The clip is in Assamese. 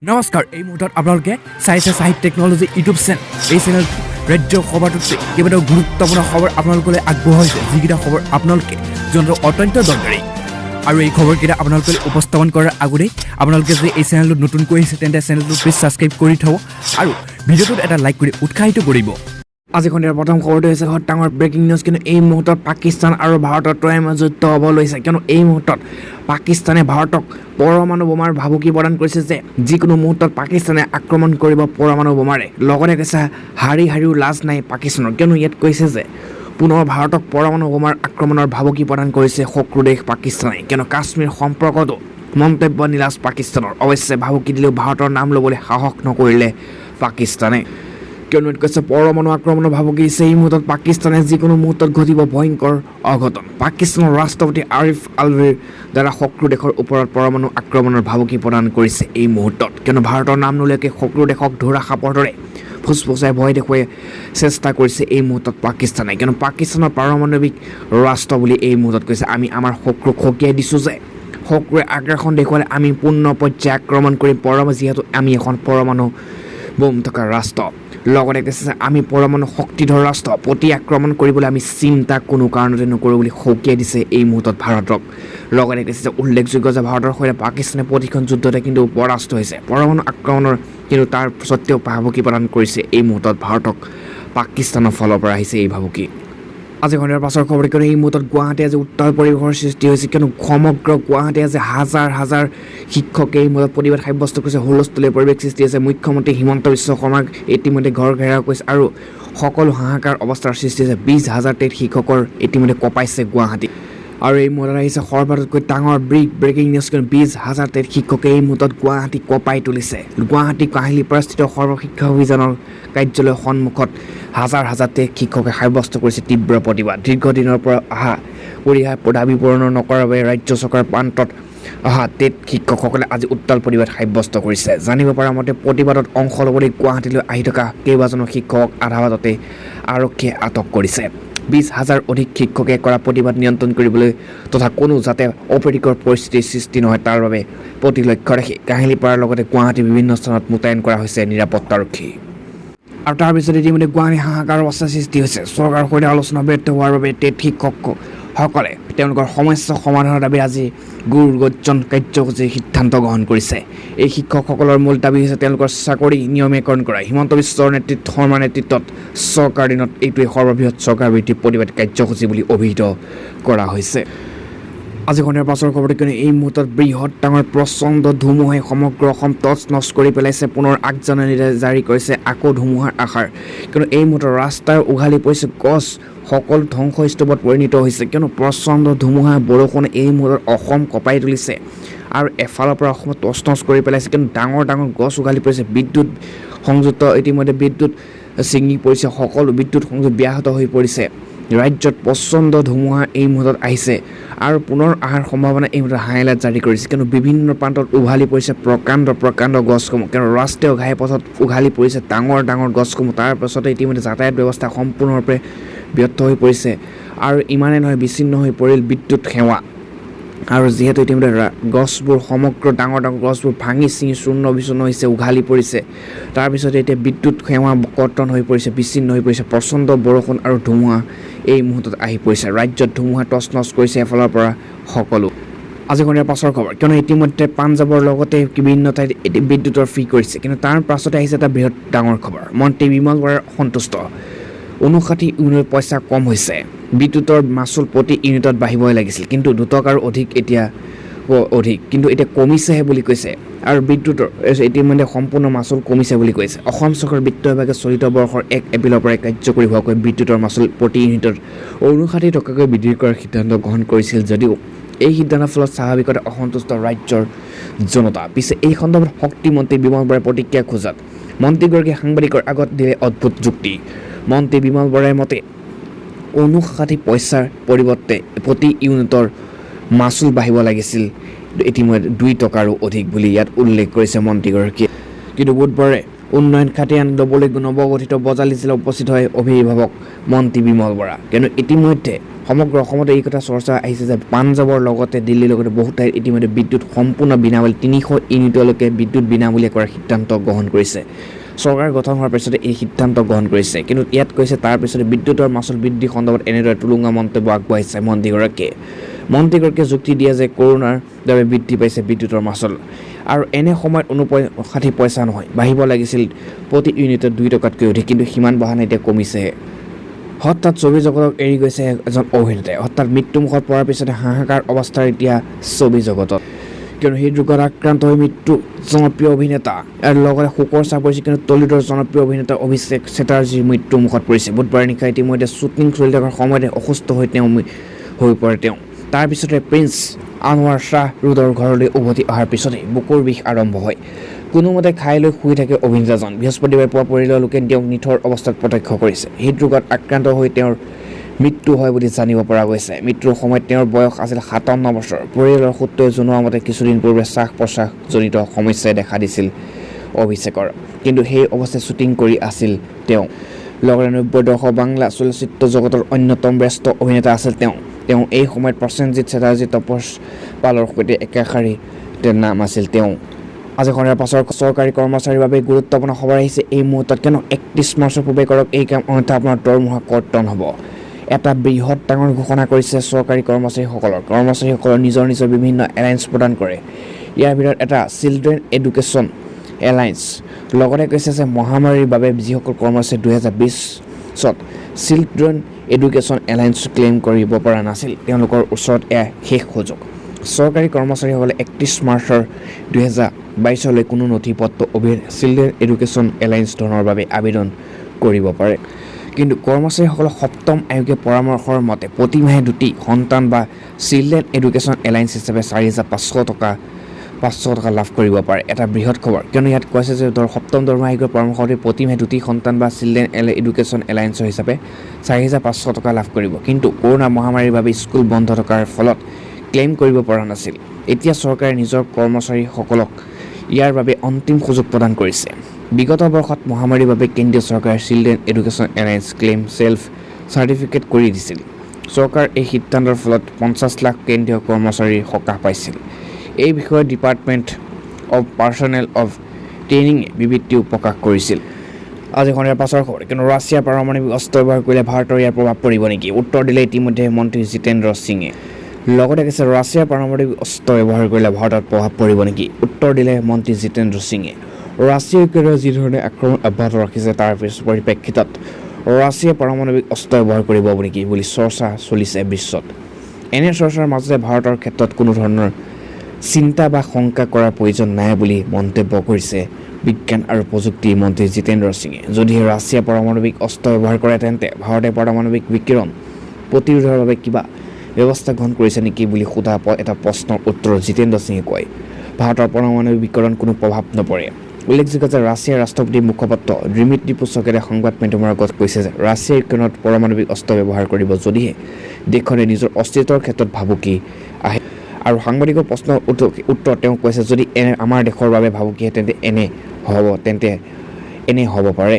নমস্কাৰ এই মুহূৰ্তত আপোনালোকে চাইছে সাহিত্য টেকনলজি ইউটিউব চেনেল এই চেনেল ৰাজ্য সভাটোতে কেইবাটাও গুৰুত্বপূৰ্ণ খবৰ আপোনালোকলৈ আগবঢ়াইছে যিকেইটা খবৰ আপোনালোকে জনাটো অত্যন্ত দৰকাৰী আৰু এই খবৰকেইটা আপোনালোকে উপস্থাপন কৰাৰ আগতে আপোনালোকে যদি এই চেনেলটো নতুনকৈ আহিছে তেন্তে চেনেলটো প্লিজ সাবস্ক্ৰাইব কৰি থব আৰু ভিডিঅ'টোত এটা লাইক কৰি উৎসাহিত কৰিব আজি খনিৰ প্ৰথম খবৰটো হৈছে ডাঙৰ ব্ৰেকিং নিউজ কিন্তু এই মুহূৰ্তত পাকিস্তান আৰু ভাৰতৰ যুদ্ধ হ'ব লৈছে কিয়নো এই মুহূৰ্তত পাকিস্তানে ভাৰতক পৰমাণু বোমাৰ ভাবুকি প্ৰদান কৰিছে যে যিকোনো মুহূৰ্তত পাকিস্তানে আক্ৰমণ কৰিব পৰমাণু বোমাৰে লগতে কৈছে হাৰিও লাজ নাই পাকিস্তানৰ কিয়নো ইয়াত কৈছে যে পুনৰ ভাৰতক পৰমাণু বোমাৰ আক্ৰমণৰ ভাবুকি প্ৰদান কৰিছে শত্ৰু দেশ পাকিস্তানে কিয়নো কাশ্মীৰ সম্পৰ্কতো মন্তব্য নিলাজ পাকিস্তানৰ অৱশ্যে ভাবুকি দিলেও ভাৰতৰ নাম ল'বলৈ সাহস নকৰিলে পাকিস্তানে কিয়নো কৈছে পৰমাণু আক্ৰমণৰ ভাবুকি দিছে এই মুহূৰ্তত পাকিস্তানে যিকোনো মুহূৰ্তত ঘটিব ভয়ংকৰ অঘটন পাকিস্তানৰ ৰাষ্ট্ৰপতি আৰিফ আলভিৰ দ্বাৰা শত্ৰু দেশৰ ওপৰত পৰমাণু আক্ৰমণৰ ভাবুকি প্ৰদান কৰিছে এই মুহূৰ্তত কিয়নো ভাৰতৰ নাম নলৈকে শত্ৰু দেশক ধৰা সাপৰ দৰে ফুচফুচাই ভয় দেখুৱাই চেষ্টা কৰিছে এই মুহূৰ্তত পাকিস্তানে কিয়নো পাকিস্তানৰ পাৰমাণৱিক ৰাষ্ট্ৰ বুলি এই মুহূৰ্তত কৈছে আমি আমাৰ শত্ৰুক সকীয়াই দিছোঁ যে শত্ৰুৱে আগ্ৰাসন দেখুৱালে আমি পূৰ্ণ পৰ্যায়ে আক্ৰমণ কৰিম যিহেতু আমি এখন পৰমাণু বোম থকা ৰাষ্ট্ৰ লগতে কৈছে আমি পৰমাণু শক্তিধৰ ৰাষ্ট্ৰ প্ৰতি আক্ৰমণ কৰিবলৈ আমি চিন্তা কোনো কাৰণতে নকৰোঁ বুলি সকীয়াই দিছে এই মুহূৰ্তত ভাৰতক লগতে কৈছে যে উল্লেখযোগ্য যে ভাৰতৰ সৈতে পাকিস্তানে প্ৰতিখন যুদ্ধতে কিন্তু পৰাস্ত হৈছে পৰমাণু আক্ৰমণৰ কিন্তু তাৰ সত্ত্বেও ভাবুকি প্ৰদান কৰিছে এই মুহূৰ্তত ভাৰতক পাকিস্তানৰ ফালৰ পৰা আহিছে এই ভাবুকি আজি সন্ধিয়াৰ পাছৰ খবৰ কিয়নো এই মুহূৰ্তত গুৱাহাটী আজি উত্তাল পৰিৱেশৰ সৃষ্টি হৈছে কিয়নো সমগ্ৰ গুৱাহাটী আজি হাজাৰ শিক্ষকে এই মুহূৰ্তত প্ৰতিবাদ সাব্যস্ত কৰিছে হুলস্থুলীয়া পৰিৱেশ সৃষ্টি হৈছে মুখ্যমন্ত্ৰী হিমন্ত বিশ্ব শৰ্মাক ইতিমধ্যে ঘৰ ঘেৰাও কৰিছে আৰু সকলো হাহাকাৰ অৱস্থাৰ সৃষ্টি হৈছে 20,000 শিক্ষকৰ ইতিমধ্যে কঁপাইছে গুৱাহাটী আৰু এই মুহূৰ্তত আহিছে সৰ্বাতকৈ ডাঙৰ ব্ৰেকিং নিউজ কিয়নো 20,000 শিক্ষকে এই মুহূৰ্তত গুৱাহাটী কঁপাই তুলিছে গুৱাহাটী কাহিলীপাৰা স্থিত সৰ্বশিক্ষা অভিযানৰ কাৰ্যালয়ৰ সন্মুখত হাজাৰ শিক্ষকে সাব্যস্ত কৰিছে তীব্ৰ প্ৰতিবাদ দীৰ্ঘদিনৰ পৰা অহা দাবী পূৰণ নকৰাৰ বাবে ৰাজ্য চৰকাৰৰ প্ৰান্তত অহা শিক্ষকসকলে আজি উত্তাল প্ৰতিবাদ সাব্যস্ত কৰিছে জানিব পৰা মতে প্ৰতিবাদত অংশ ল'বলৈ গুৱাহাটীলৈ আহি থকা কেইবাজনো শিক্ষকক আধা বাটতে আৰক্ষীয়ে আটক কৰিছে 20,000 অধিক শিক্ষকে কৰা প্ৰতিবাদ নিয়ন্ত্ৰণ কৰিবলৈ তথা কোনো যাতে অপ্ৰীতিকৰ পৰিস্থিতিৰ সৃষ্টি নহয় তাৰ বাবে প্ৰতি লক্ষ্য ৰাখি কাহিলীপাৰাৰ লগতে গুৱাহাটীৰ বিভিন্ন স্থানত মোতায়েন কৰা হৈছে নিৰাপত্তাৰক্ষী আৰু তাৰ পিছত ইতিমধ্যে গুৱাহাটী হাহাকাৰৰ অৱস্থাৰ সৃষ্টি হৈছে চৰকাৰৰ সৈতে আলোচনা ব্যৰ্থ হোৱাৰ বাবে শিক্ষকসকলে তেওঁলোকৰ সমস্যা সমাধানৰ দাবী আজি গুৰুগৰ্জন কাৰ্যসূচীৰ সিদ্ধান্ত গ্ৰহণ কৰিছে এই শিক্ষকসকলৰ মূল দাবী হৈছে তেওঁলোকৰ চাকৰি নিয়মীকৰণ কৰা হিমন্ত বিশ্ব শৰ্মাৰ নেতৃত্বত চৰকাৰ দিনত এইটোৱে সৰ্ববৃহৎ চৰকাৰ ভিত্তিক প্ৰতিবাদ কাৰ্যসূচী বুলি অভিহিত কৰা হৈছে আজি সন্ধিয়াৰ পাছৰ খবৰটো কিয়নো এই মুহূৰ্তত বৃহৎ ডাঙৰ প্ৰচণ্ড ধুমুহাই সমগ্ৰ অসম তছনছ কৰি পেলাইছে পুনৰ আগজাননী জাৰি কৰিছে আকৌ ধুমুহাৰ আশাৰ কিয়নো এই মুহূৰ্তত ৰাস্তাৰ উঘালি পৰিছে গছ সকলো ধ্বংসস্তূপত পৰিণত হৈছে কিয়নো প্ৰচণ্ড ধুমুহা বৰষুণে এই মুহূৰ্তত অসম কঁপাই তুলিছে আৰু এফালৰ পৰা অসমত তছনছ কৰি পেলাইছে কিয়নো ডাঙৰ গছ উঘালি পৰিছে বিদ্যুৎ সংযুক্ত ইতিমধ্যে বিদ্যুৎ ছিঙি পৰিছে সকলো বিদ্যুৎ সংযোগ ব্যাহত হৈ পৰিছে ৰাজ্যত প্ৰচণ্ড ধুমুহা এই মুহূৰ্তত আহিছে আৰু পুনৰ অহাৰ সম্ভাৱনা এই মুহূৰ্তত হাই এলাৰ্ট জাৰি কৰিছে কিয়নো বিভিন্ন প্ৰান্তত উঘালি পৰিছে প্ৰকাণ্ড গছসমূহ কিয়নো ৰাষ্ট্ৰীয় ঘাইপথত উঘালি পৰিছে ডাঙৰ গছসমূহ তাৰ পাছতে ইতিমধ্যে যাতায়াত ব্যৱস্থা সম্পূৰ্ণৰূপে ব্যৰ্থ হৈ পৰিছে আৰু ইমানেই নহয় বিচ্ছিন্ন হৈ পৰিল বিদ্যুৎ সেৱা আৰু যিহেতু ইতিমধ্যে গছবোৰ সমগ্ৰ ডাঙৰ গছবোৰ ভাঙি চিঙি চূৰ্ণ বিচূৰ্ণ হৈছে উঘালি পৰিছে তাৰপিছতে এতিয়া বিদ্যুৎ সেৱা কৰ্তন হৈ পৰিছে বিচ্ছিন্ন হৈ পৰিছে প্ৰচণ্ড বৰষুণ আৰু ধুমুহা এই মুহূৰ্তত আহি পৰিছে ৰাজ্যত ধুমুহা তছনছ কৰিছে এফালৰ পৰা সকলো আজি সন্ধিয়াৰ পাছৰ খবৰ কিয়নো ইতিমধ্যে পাঞ্জাৱৰ লগতে বিভিন্ন ঠাইত বিদ্যুতৰ ফ্ৰী কৰিছে কিন্তু তাৰ পাছতে আহিছে এটা বৃহৎ ডাঙৰ খবৰ মন্ত্ৰী বিমল বৰাই অসন্তুষ্ট 59 ইউনিট পইচা কম হৈছে বিদ্যুতৰ মাচুল প্ৰতি ইউনিটত বাঢ়িবই লাগিছিল কিন্তু 2 টকাৰ অধিক কিন্তু এতিয়া কমিছেহে বুলি কৈছে আৰু বিদ্যুতৰ ইতিমধ্যে সম্পূৰ্ণ মাচুল কমিছে বুলি কৈছে অসম চৰকাৰৰ বিত্ত বিভাগে চলিত বৰ্ষৰ 1 এপ্ৰিলৰ পৰা কাৰ্যকৰী হোৱাকৈ বিদ্যুতৰ মাচুল প্ৰতি ইউনিটত 59 টকাকৈ বৃদ্ধি কৰাৰ সিদ্ধান্ত গ্ৰহণ কৰিছিল যদিও এই সিদ্ধান্তৰ ফলত স্বাভাৱিকতে অসন্তুষ্ট ৰাজ্যৰ জনতা পিছে এই সন্দৰ্ভত শক্তিমন্ত্ৰী বিমল বৰাই প্ৰতিক্ৰিয়া খোজাত মন্ত্ৰীগৰাকীয়ে সাংবাদিকৰ আগত দিলে অদ্ভুত যুক্তি মন্ত্ৰী বিমল বৰাৰ মতে 59 পইচাৰ পৰিৱৰ্তে প্ৰতি ইউনিটৰ মাচুল বাঢ়িব লাগিছিল ইতিমধ্যে 2 টকাৰো অধিক বুলি ইয়াত উল্লেখ কৰিছে মন্ত্ৰীগৰাকীয়ে কিন্তু বুধবাৰে উন্নয়ন খাতিয়ান ল'বলৈ নৱগঠিত বজালি জিলাত উপস্থিত হয় অভিভাৱক মন্ত্ৰী বিমল বৰা কিয়নো ইতিমধ্যে সমগ্ৰ অসমতে এই কথা চৰ্চা আহিছে যে পাঞ্জাৱৰ লগতে দিল্লীৰ লগতে বহু ঠাইত ইতিমধ্যে বিদ্যুৎ সম্পূৰ্ণ বিনামূলীয়া 300 ইউনিটলৈকে বিদ্যুৎ বিনামূলীয়া কৰাৰ সিদ্ধান্ত গ্ৰহণ কৰিছে চৰকাৰ গঠন হোৱাৰ পিছতে এই সিদ্ধান্ত গ্ৰহণ কৰিছে কিন্তু ইয়াত কৈছে তাৰ পিছতে বিদ্যুতৰ মাচুল বৃদ্ধি সন্দৰ্ভত এনেদৰে তুলুঙা মন্তব্য আগবঢ়াইছে মন্ত্ৰীগৰাকীয়ে যুক্তি দিয়ে যে কৰোনাৰ বাবে বৃদ্ধি পাইছে বিদ্যুতৰ মাচুল আৰু এনে সময়ত 59 পইচা নহয় বাঢ়িব লাগিছিল প্ৰতি ইউনিটত 2 টকাতকৈ অধিক কিন্তু সিমান বঢ়া নাই এতিয়া কমিছেহে হঠাৎ ছবি জগতক এৰি গৈছে এজন অভিনেতাই হঠাৎ মৃত্যুমুখত পৰাৰ পিছতে হাহাকাৰ অৱস্থাৰ এতিয়া ছবি জগতত কিয়নো হৃদৰোগত আক্ৰান্ত হৈ মৃত্যু জনপ্ৰিয় অভিনেতা আৰু লগতে শোকৰ চাপ পৰিছে কিন্তু টলিউডৰ জনপ্ৰিয় অভিনেতা অভিষেক চেটাৰ্জীৰ মৃত্যুমুখত পৰিছে বুধবাৰে নিশা ইতিমধ্যে শ্বুটিং চলি থকাৰ সময়তে অসুস্থ হৈ পৰে তেওঁ তাৰপিছতে প্ৰিন্স আনোৱাৰ শ্বাহ ৰোডৰ ঘৰলৈ উভতি অহাৰ পিছতে বুকুৰ বিষ আৰম্ভ হয় কোনোমতে খাই লৈ শুই থাকে অভিনেতাজন বৃহস্পতিবাৰে পুৱা পৰিয়ালৰ লোকে তেওঁক নিথৰ অৱস্থাত প্ৰত্যক্ষ কৰিছে হৃদৰোগত আক্ৰান্ত হৈ তেওঁৰ মৃত্যু হয় বুলি জানিব পৰা গৈছে মৃত্যুৰ সময়ত তেওঁৰ বয়স আছিল 57 বছৰ পৰিয়ালৰ সূত্ৰই জনোৱা মতে কিছুদিন পূৰ্বে শ্বাস প্ৰশ্বাসজনিত সমস্যাই দেখা দিছিল অভিষেকৰ কিন্তু সেই অৱস্থাত শ্বুটিং কৰি আছিল তেওঁ লগতে 90 দশক বাংলা চলচ্চিত্ৰ জগতৰ অন্যতম ব্যস্ত অভিনেতা আছিল তেওঁ এই সময়ত প্ৰসেনজিৎ চেটাৰ্জী তপস পালৰ সৈতে একেশাৰীতে নাম আছিল তেওঁ আজি সন্ধিয়াৰ পাছৰ চৰকাৰী কৰ্মচাৰীৰ বাবে গুৰুত্বপূৰ্ণ খবৰ আহিছে এই মুহূৰ্তত কিয়নো 31 মাৰ্চৰ পূৰ্বে কৰক এই কাম অন্যথা আপোনাৰ দৰমহা কৰ্তন হ'ব এটা বৃহৎ ডাঙৰ ঘোষণা কৰিছে চৰকাৰী কৰ্মচাৰীসকলৰ নিজৰ বিভিন্ন এলায়েন্স প্ৰদান কৰে ইয়াৰ ভিতৰত এটা চিলড্ৰেন এডুকেশ্যন এলায়েন্স লগতে কৈছে যে মহামাৰীৰ বাবে যিসকল কৰ্মচাৰী 2020ত চিলড্ৰেন এডুকেশ্যন এলায়েন্স ক্লেইম কৰিব পৰা নাছিল তেওঁলোকৰ ওচৰত এয়া শেষ সুযোগ চৰকাৰী কৰ্মচাৰীসকলে 31 মাৰ্চৰ 2022লৈ কোনো নথিপত্ৰ চিলড্ৰেন এডুকেশ্যন এলায়েন্স ধনৰ বাবে আবেদন কৰিব পাৰে কিন্তু কৰ্মচাৰীসকলৰ সপ্তম আয়োগে পৰামৰ্শৰ মতে প্ৰতিমাহে 2টি সন্তান বা চিলড্ৰেন এডুকেশ্যন এলায়েন্স হিচাপে 4,500 টকা লাভ কৰিব পাৰে এটা বৃহৎ খবৰ কিয়নো ইয়াত কৈছে যে সপ্তম দৰমহা আয়োগৰ পৰামৰ্শতে প্ৰতিমাহে 2টি সন্তান বা চিলড্ৰেন এডুকেশ্যন এলায়েন্সৰ হিচাপে 4,500 টকা লাভ কৰিব কিন্তু কৰোনা মহামাৰীৰ বাবে স্কুল বন্ধ থকাৰ ফলত ক্লেইম কৰিব পৰা নাছিল এতিয়া চৰকাৰে নিজৰ কৰ্মচাৰীসকলক ইয়াৰ বাবে অন্তিম সুযোগ প্ৰদান কৰিছে বিগত বৰ্ষত মহামাৰীৰ বাবে কেন্দ্ৰীয় চৰকাৰে children education alliance claim self certificate কৰি দিছিল চৰকাৰ এই সিদ্ধান্তৰ ফলত 50 লাখ কেন্দ্ৰীয় কৰ্মচাৰী সকাহ পাইছিল এই বিষয়ে ডিপাৰ্টমেণ্ট অৱ পাৰ্চনেল অৱ ট্ৰেইনিঙে বিবৃতিও প্ৰকাশ কৰিছিল আজি সন্ধিয়াৰ পাছৰ খবৰ কিন্তু ৰাছিয়াৰ পাৰমাণৱিক অস্ত্ৰ ব্যৱহাৰ কৰিলে ভাৰতৰ ইয়াৰ প্ৰভাৱ পৰিব নেকি উত্তৰ দিলে ইতিমধ্যে মন্ত্ৰী জিতেন্দ্ৰ সিঙে লগতে কৈছে ৰাছিয়াৰ পাৰমাণৱিক অস্ত্ৰ ব্যৱহাৰ কৰিলে ভাৰতত প্ৰভাৱ পৰিব নেকি উত্তৰ দিলে মন্ত্ৰী জিতেন্দ্ৰ সিঙে ৰাছিয়াৰ ইউক্ৰেইনৰ যি ধৰণে আক্ৰমণ অব্যাহত ৰাখিছে তাৰ পৰিপ্ৰেক্ষিতত ৰাছিয়াই পাৰমাণৱিক অস্ত্ৰ ব্যৱহাৰ কৰিব নেকি বুলি চৰ্চা চলিছে বিশ্বত এনে চৰ্চাৰ মাজতে ভাৰতৰ ক্ষেত্ৰত কোনো ধৰণৰ চিন্তা বা শংকা কৰাৰ প্ৰয়োজন নাই বুলি মন্তব্য কৰিছে বিজ্ঞান আৰু প্ৰযুক্তি মন্ত্ৰী জিতেন্দ্ৰ সিঙে যদিহে ৰাছিয়া পাৰমাণৱিক অস্ত্ৰ ব্যৱহাৰ কৰে তেন্তে ভাৰতে পাৰমাণৱিক বিকিৰণ প্ৰতিৰোধৰ বাবে কিবা ব্যৱস্থা গ্ৰহণ কৰিছে নেকি বুলি সোধা এটা প্ৰশ্নৰ উত্তৰত জিতেন্দ্ৰ সিঙে কয় ভাৰতৰ পাৰমাণৱিক বিকিৰণ কোনো প্ৰভাৱ নপৰে উল্লেখযোগ্য যে ৰাছিয়াৰ ৰাষ্ট্ৰপতিৰ মুখপাত্ৰ ডিমিত্ৰি পেস্কভে সংবাদ মাধ্যমৰ আগত কৈছে যে ৰাছিয়াই ইউক্ৰেইনত পাৰমাণৱিক অস্ত্ৰ ব্যৱহাৰ কৰিব যদিহে দেশখনে নিজৰ অস্তিত্বৰ ক্ষেত্ৰত ভাবুকি আহে আৰু সাংবাদিকৰ প্ৰশ্নৰ উত্তৰ তেওঁ কৈছে যদি আমাৰ দেশৰ বাবে ভাবুকি আহে তেন্তে এনে হ'ব পাৰে